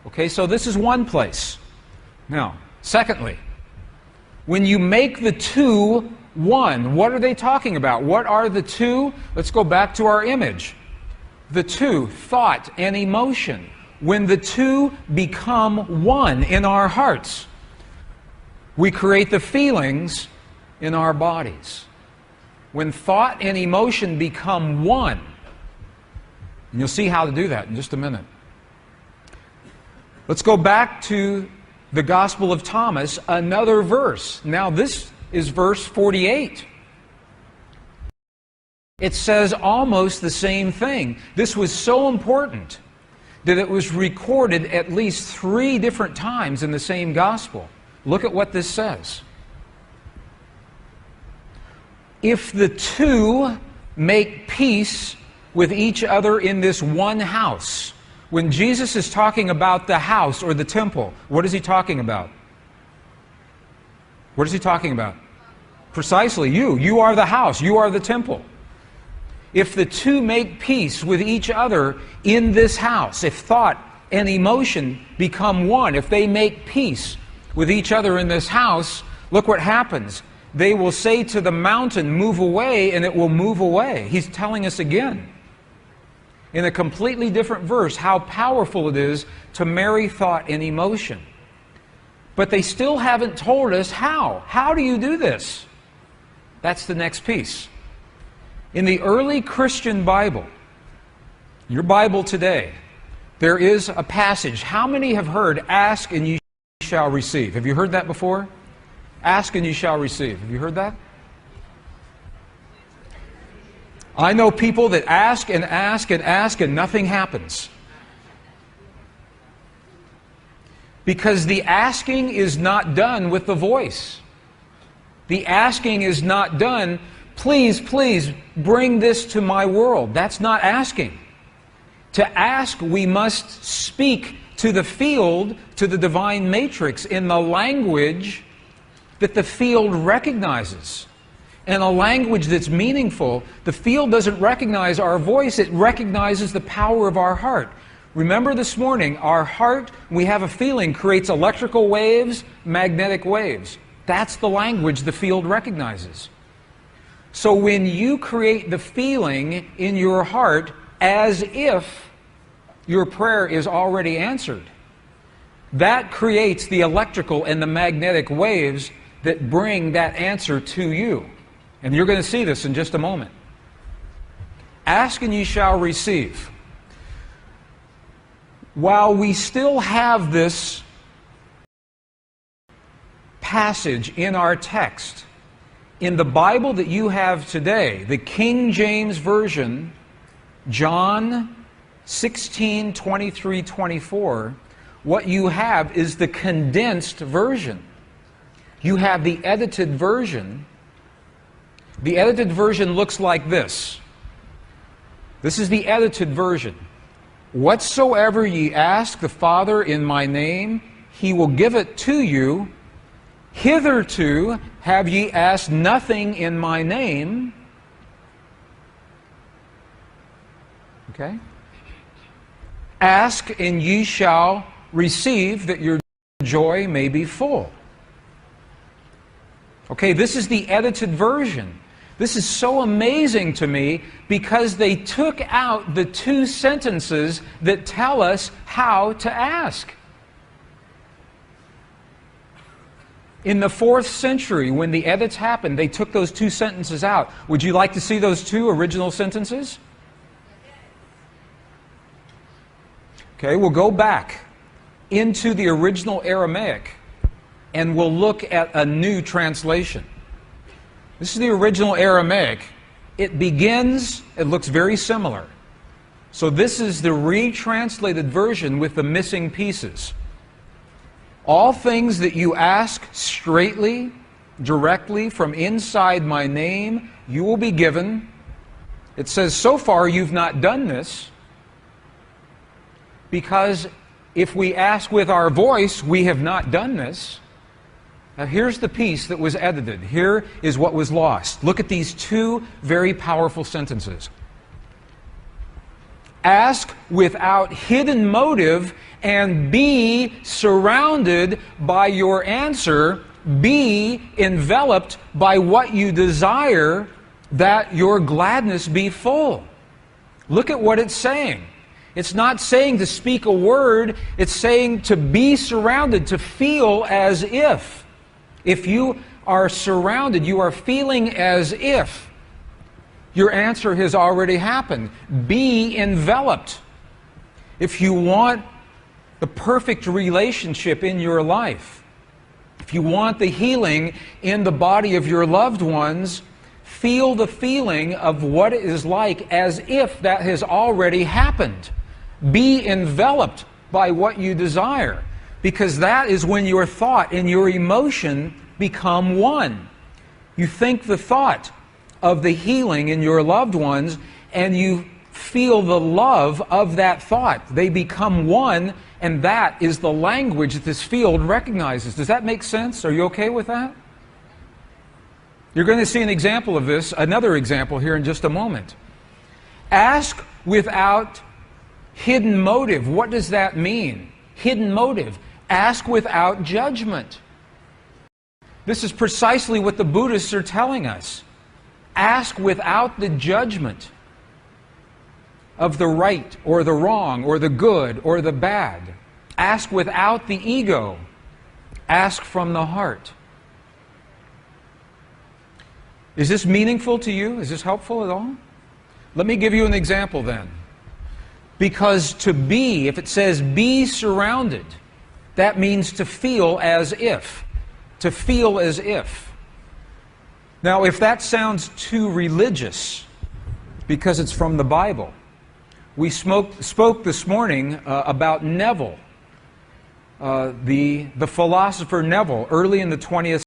Okay, so this is one place. Now, secondly, when you make the two one, what are they talking about? What are the two? Let's go back to our image. The two, thought and emotion. When the two become one in our hearts, we create the feelings in our bodies. When thought and emotion become one, and you'll see how to do that in just a minute. Let's go back to the Gospel of Thomas, another verse. Now this is verse 48. It says almost the same thing. This was so important that it was recorded at least 3 different times in the same Gospel. Look at what this says. If the two make peace with each other in this one house. When Jesus is talking about the house or the temple, what is he talking about? What is he talking about? Precisely you. You are the house. You are the temple. If the two make peace with each other in this house, if thought and emotion become one, if they make peace with each other in this house, look what happens. They will say to the mountain, move away, and it will move away. He's telling us again, in a completely different verse, how powerful it is to marry thought and emotion. But they still haven't told us how. How do you do this? That's the next piece. In the early Christian Bible, your Bible today, there is a passage. How many have heard, ask and ye shall receive? Have you heard that before? Ask and you shall receive. Have you heard that? I know people that ask and ask and ask and nothing happens. Because the asking is not done with the voice. The asking is not done, please, please, bring this to my world. That's not asking. To ask, we must speak to the field, to the divine matrix, in the language that the field recognizes. And a language that's meaningful. The field doesn't recognize our voice, it recognizes the power of our heart. Remember this morning, our heart, we have a feeling, creates electrical waves, magnetic waves. That's the language the field recognizes. So when you create the feeling in your heart as if your prayer is already answered, that creates the electrical and the magnetic waves that bring that answer to you. And you're going to see this in just a moment. Ask and ye shall receive. While we still have this passage in our text, in the Bible that you have today, the King James Version, John 16, 23, 24, what you have is the condensed version. You have the edited version. The edited version looks like this. This is the edited version. Whatsoever ye ask the Father in my name, he will give it to you. Hitherto have ye asked nothing in my name. Okay? Ask and ye shall receive, that your joy may be full. Okay, this is the edited version. This is so amazing to me because they took out the 2 sentences that tell us how to ask. In the 4th century, when the edits happened, they took those 2 sentences out. Would you like to see those 2 original sentences? Okay, we'll go back into the original Aramaic and we'll look at a new translation. This is the original Aramaic. It begins, it looks very similar. So this is the retranslated version with the missing pieces. All things that you ask straightly, directly from inside my name, you will be given. It says, so far you've not done this, because if we ask with our voice, we have not done this. Now here's the piece that was edited. Here is what was lost. Look at these 2 very powerful sentences. Ask without hidden motive and be surrounded by your answer, be enveloped by what you desire, that your gladness be full. Look at what it's saying. It's not saying to speak a word, it's saying to be surrounded, to feel as if. If you are surrounded, you are feeling as if your answer has already happened. Be enveloped. If you want the perfect relationship in your life, if you want the healing in the body of your loved ones, feel the feeling of what it is like as if that has already happened. Be enveloped by what you desire, because that is when your thought and your emotion become one. You think the thought of the healing in your loved ones, and you feel the love of that thought. They become one, and that is the language that this field recognizes. Does that make sense? Are you okay with that? You're going to see an example of this, another example here in just a moment. Ask without hidden motive. What does that mean? Hidden motive. Ask without judgment. This is precisely what the Buddhists are telling us. Ask without the judgment of the right or the wrong or the good or the bad. Ask without the ego. Ask from the heart. Is this meaningful to you? Is this helpful at all? Let me give you an example then. Because to be, if it says be surrounded, that means to feel as if. To feel as if. Now, if that sounds too religious, because it's from the Bible, we spoke this morning about Neville, the philosopher Neville, early in the 20th